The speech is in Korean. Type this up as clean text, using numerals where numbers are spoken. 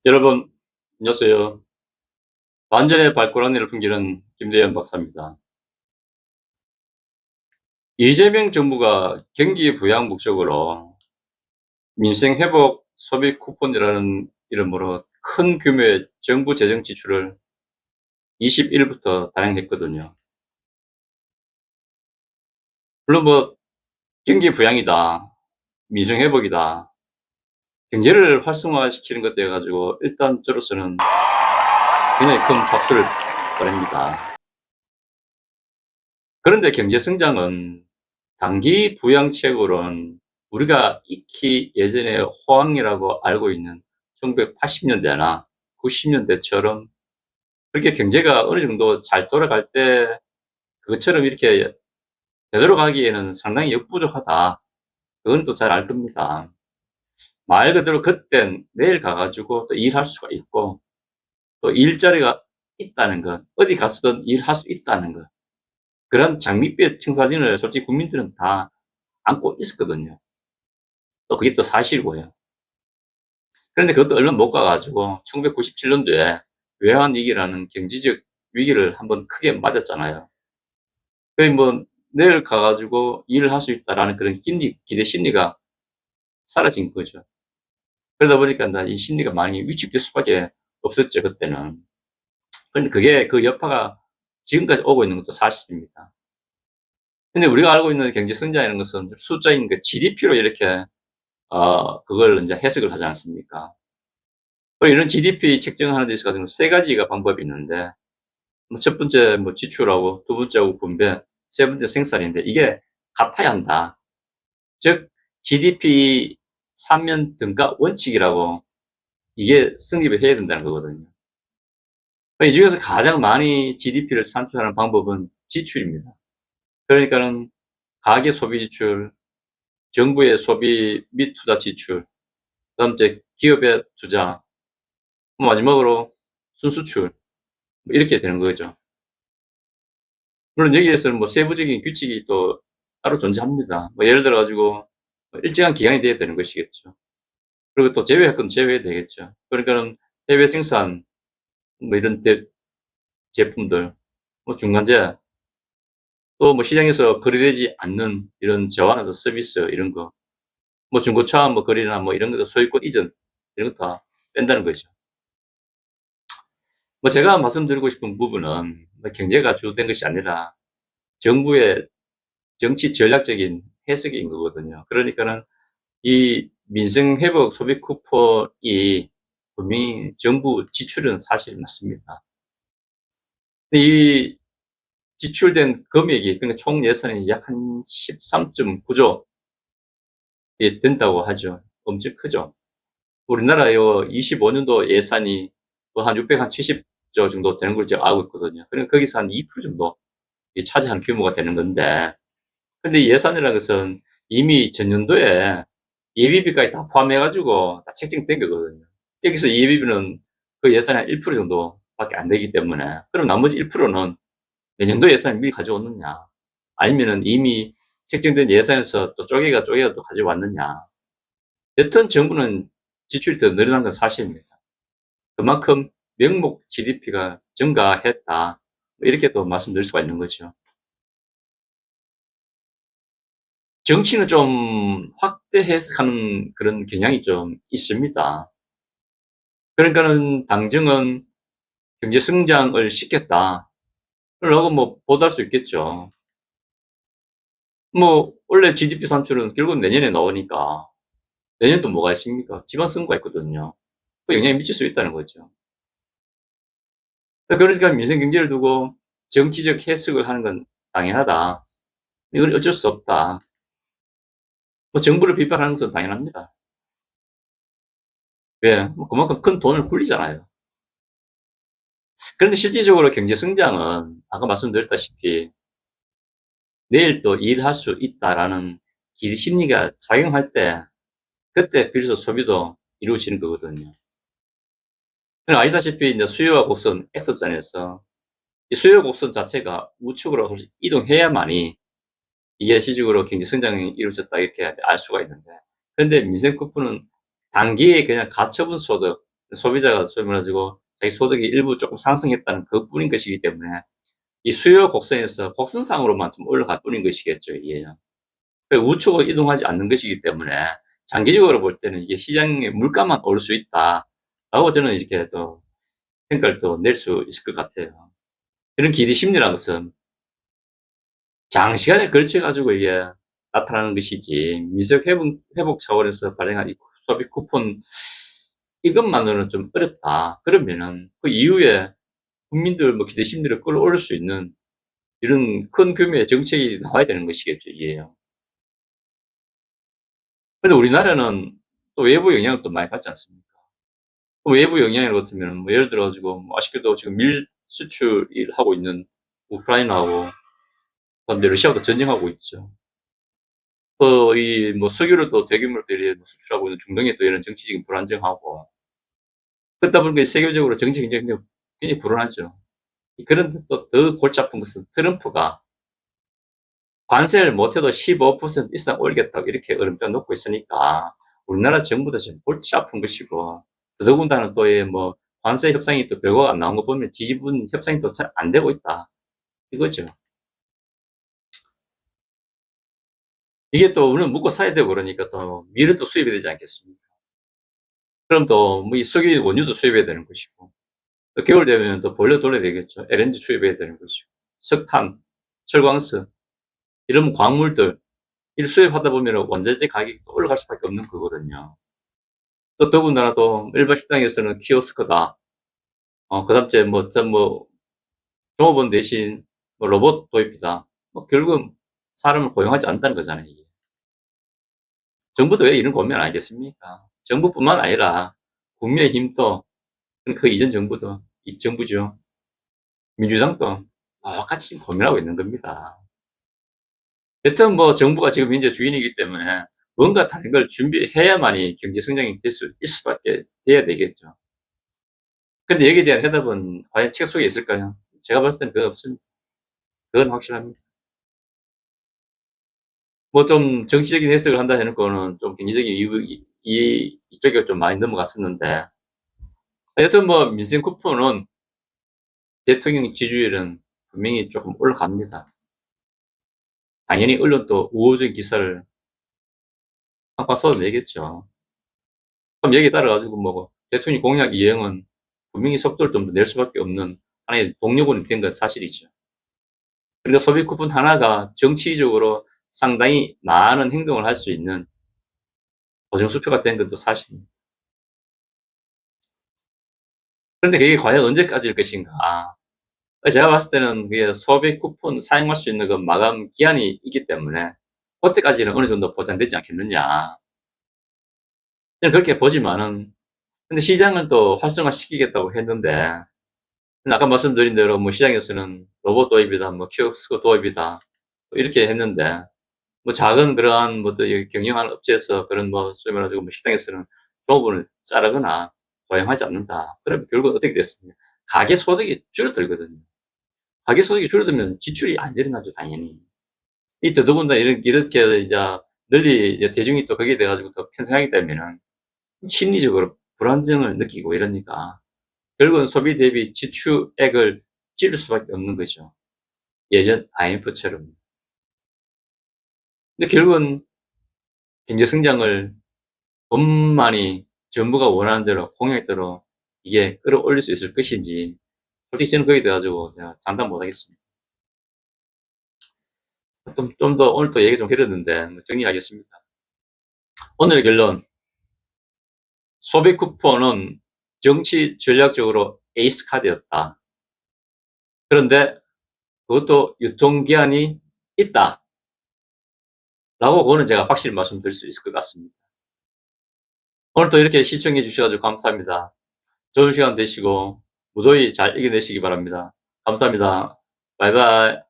여러분, 안녕하세요. 완전의 발굴한리를 풍기는 김대현 박사입니다. 이재명 정부가 경기 부양 목적으로 민생회복 소비 쿠폰이라는 이름으로 큰 규모의 정부 재정 지출을 20일부터 단행했거든요. 물론 경기 부양이다, 민생회복이다, 경제를 활성화시키는 것 돼 가지고 일단 저로서는 굉장히 큰 박수를 보냅니다. 그런데 경제 성장은 단기 부양책으로는 우리가 익히 예전에 호황이라고 알고 있는 1980년대나 90년대처럼 그렇게 경제가 어느 정도 잘 돌아갈 때 그것처럼 이렇게 되돌아가기에는 상당히 역부족하다. 그건 또 잘 알 겁니다. 말 그대로 그땐 내일 가 가지고 또 일할 수가 있고 또 일자리가 있다는 것, 어디 가서든 일할 수 있다는 것, 그런 장밋빛 청사진을 솔직히 국민들은 다 안고 있었거든요. 또 그게 또 사실이고요. 그런데 그것도 얼마 못 가 가지고 1997년도에 외환위기라는 경제적 위기를 한번 크게 맞았잖아요. 거의 내일 가 가지고 일을 할 수 있다라는 그런 기대 심리가 사라진 거죠. 그러다 보니까 인제 이 심리가 많이 위축될 수밖에 없었죠, 그때는. 그런데 그게 그 여파가 지금까지 오고 있는 것도 사실입니다. 근데 우리가 알고 있는 경제 성장이라는 것은 숫자인 그 GDP로 이렇게 그걸 인제 해석을 하지 않습니까? 이런 GDP 책정하는 데 있어 가지고 세 가지가 방법이 있는데 첫 번째 지출하고 두 번째하고 분배, 세 번째 생산인데 이게 같아야 한다. 즉 GDP 삼면 등가 원칙이라고 이게 성립을 해야 된다는 거거든요. 이 중에서 가장 많이 GDP를 산출하는 방법은 지출입니다. 그러니까는 가계 소비 지출, 정부의 소비 및 투자 지출, 그다음 이제 기업의 투자, 마지막으로 순수출 이렇게 되는 거죠. 물론 여기에서는 세부적인 규칙이 또 따로 존재합니다. 예를 들어 가지고 일정한 기간이 돼야 되는 것이겠죠. 그리고 또 제외할 건 제외해야 되겠죠. 그러니까는 해외 생산 이런 제품들, 중간재, 또 시장에서 거래되지 않는 이런 저하나 서비스 이런 거, 중고차 거래나 이런 것도 소유권 이전 이런 거 다 뺀다는 거죠. 제가 말씀드리고 싶은 부분은 경제가 주된 것이 아니라 정부의 정치 전략적인 해석인 거거든요. 그러니까는 이 민생회복 소비 쿠폰이 분명히 정부 지출은 사실 맞습니다. 이 지출된 금액이 그러니까 총 예산이 약 한 13.9조 예 된다고 하죠. 엄청 크죠. 우리나라 요 25년도 예산이 한 670조 정도 되는 걸 제가 알고 있거든요. 그러니까 거기서 한 2% 정도 차지하는 규모가 되는 건데, 근데 예산이라는 것은 이미 전년도에 예비비까지 다 포함해 가지고 다 책정된 거거든요. 여기서 예비비는 그 예산의 한 1% 정도밖에 안 되기 때문에 그럼 나머지 1%는 내년도 예산을 미리 가져오느냐, 아니면은 이미 책정된 예산에서 또 쪼개가 또 가져왔느냐. 여튼 정부는 지출이 더 늘어난 건 사실입니다. 그만큼 명목 GDP가 증가했다. 이렇게 또 말씀드릴 수가 있는 거죠. 정치는 좀 확대 해석하는 그런 경향이 좀 있습니다. 그러니까는 당정은 경제 성장을 시켰다 라고 보도할 수 있겠죠. 원래 GDP 산출은 결국은 내년에 나오니까 내년 또 뭐가 있습니까? 지방선거가 있거든요. 그 영향이 미칠 수 있다는 거죠. 그러니까 민생 경제를 두고 정치적 해석을 하는 건 당연하다. 이건 어쩔 수 없다. 정부를 비판하는 것은 당연합니다. 왜? 그만큼 큰 돈을 굴리잖아요. 그런데 실질적으로 경제 성장은 아까 말씀드렸다시피 내일 또 일할 수 있다라는 기대 심리가 작용할 때 그때 비로소 소비도 이루어지는 거거든요. 아시다시피 이제 수요와 곡선 X선에서 이 수요 곡선 자체가 우측으로 이동해야만이 이게 실질적으로 경제 성장이 이루어졌다 이렇게 알 수가 있는데, 그런데 민생 쿠폰은 단기에 그냥 가처분 소득, 소비자가 소위 말해가지고 자기 소득이 일부 조금 상승했다는 그뿐인 것이기 때문에 이 수요 곡선에서 곡선상으로만 좀 올라갈 뿐인 것이겠죠, 이게. 우측으로 이동하지 않는 것이기 때문에 장기적으로 볼 때는 이게 시장의 물가만 오를 수 있다라고 저는 이렇게 또 평가를 또 낼 수 있을 것 같아요. 이런 기대 심리라는 것은 장시간에 걸쳐 가지고 이게 나타나는 것이지, 미세 회복 차원에서 발행한 이 소비 쿠폰 이것만으로는 좀 어렵다. 그러면은 그 이후에 국민들 뭐 기대 심리를 끌어올릴 수 있는 이런 큰 규모의 정책이 나와야 되는 것이겠죠, 이게요. 근데 우리나라는 또 외부 영향을 또 많이 받지 않습니까? 또 외부 영향을 같으면 뭐 예를 들어 가지고 뭐 아쉽게도 지금 밀 수출을 하고 있는 우크라이나하고 그다음에 러시아도 전쟁하고 있죠. 또 이 뭐 석유를 또 대규모로 또 이렇게 수출하고 있는 중동에 또 이런 정치적인 불안정하고, 그러다 보니까 세계적으로 정치 경쟁이 굉장히 불안하죠. 그런데 또 더 골치 아픈 것은 트럼프가 관세를 못해도 15% 이상 올리겠다고 이렇게 얼음장 놓고 있으니까 우리나라 정부도 지금 골치 아픈 것이고, 더더군다나 또 뭐 관세 협상이 또 결과가 안 나온 거 보면 지지분 협상이 또 잘 안 되고 있다 이거죠. 이게 또 우리는 묵고 사야 되고 그러니까 또 밀은 또 수입이 되지 않겠습니까? 그럼 또 뭐 이 석유 원유도 수입해야 되는 것이고, 또 겨울 되면 또 보일러 돌려야 되겠죠. LNG 수입해야 되는 것이고, 석탄, 철광석 이런 광물들 이 수입하다 보면 원자재 가격이 또 올라갈 수밖에 없는 거거든요. 또 더군다나 또 일반 식당에서는 키오스크다. 그다음 째 뭐 종업원 대신 뭐 로봇 도입이다. 뭐 결국은 사람을 고용하지 않는다는 거잖아요, 이게. 정부도 왜 이런 고민 안 하겠습니까? 정부뿐만 아니라 국민의힘도, 그 이전 정부도, 이 정부죠. 민주당도 똑같이 지금 고민하고 있는 겁니다. 여튼 뭐 정부가 지금 현재 주인이기 때문에 뭔가 다른 걸 준비해야만이 경제 성장이 될 수 있을 수밖에 돼야 되겠죠. 근데 여기에 대한 해답은 과연 책 속에 있을까요? 제가 봤을 때는 그건 없습니다. 그건 확실합니다. 뭐 좀 정치적인 해석을 한다 해놓고는 좀 경제적인 이쪽에 좀 많이 넘어갔었는데, 여튼 뭐 민생 쿠폰은 대통령 지지율은 분명히 조금 올라갑니다. 당연히 언론도 우호적인 기사를 팍팍 쏟아내겠죠. 그럼 여기에 따라가지고 뭐 대통령 공약 이행은 분명히 속도를 좀 낼 수밖에 없는 하나의 동력원이 된 건 사실이죠. 그러니까 소비 쿠폰 하나가 정치적으로 상당히 많은 행동을 할 수 있는 보정수표가 된 것도 사실입니다. 그런데 그게 과연 언제까지일 것인가? 제가 봤을 때는 그게 소비 쿠폰 사용할 수 있는 그 마감 기한이 있기 때문에 그때까지는 어느 정도 보장되지 않겠느냐. 저는 그렇게 보지만은, 근데 시장을 또 활성화시키겠다고 했는데, 아까 말씀드린 대로 뭐 시장에서는 로봇 도입이다, 뭐 키오스크 도입이다, 뭐 이렇게 했는데, 뭐 작은 그러한 뭐 또 경영하는 업체에서 그런 뭐 소위 말해가지고 뭐 식당에서는 종업원을 자르거나 고용하지 않는다. 그러면 결국 어떻게 됐습니까? 가계 소득이 줄어들거든요. 가계 소득이 줄어들면 지출이 안 일어나죠, 당연히. 이 더더군다나 이렇게 이제 널리 이제 대중이 또 거기에 대해 가지고 더 편승하게 되면은 심리적으로 불안정을 느끼고 이러니까 결국은 소비 대비 지출액을 줄일 수밖에 없는 거죠. 예전 IMF처럼. 근데 결국은 경제 성장을 엄만히 정부가 원하는 대로 공약대로 이게 끌어올릴 수 있을 것인지 솔직히 저는 거기에 대해 가지고 제가 장담 못 하겠습니다. 좀 더 오늘 또 얘기 좀 길었는데 뭐 정리하겠습니다. 오늘의 결론: 소비 쿠폰은 정치 전략적으로 에이스 카드였다. 그런데 그것도 유통기한이 있다. 라고 그거는 제가 확실히 말씀드릴 수 있을 것 같습니다. 오늘 또 이렇게 시청해 주셔서 감사합니다. 좋은 시간 되시고 무더위 잘 이겨내시기 바랍니다. 감사합니다. 바이바이.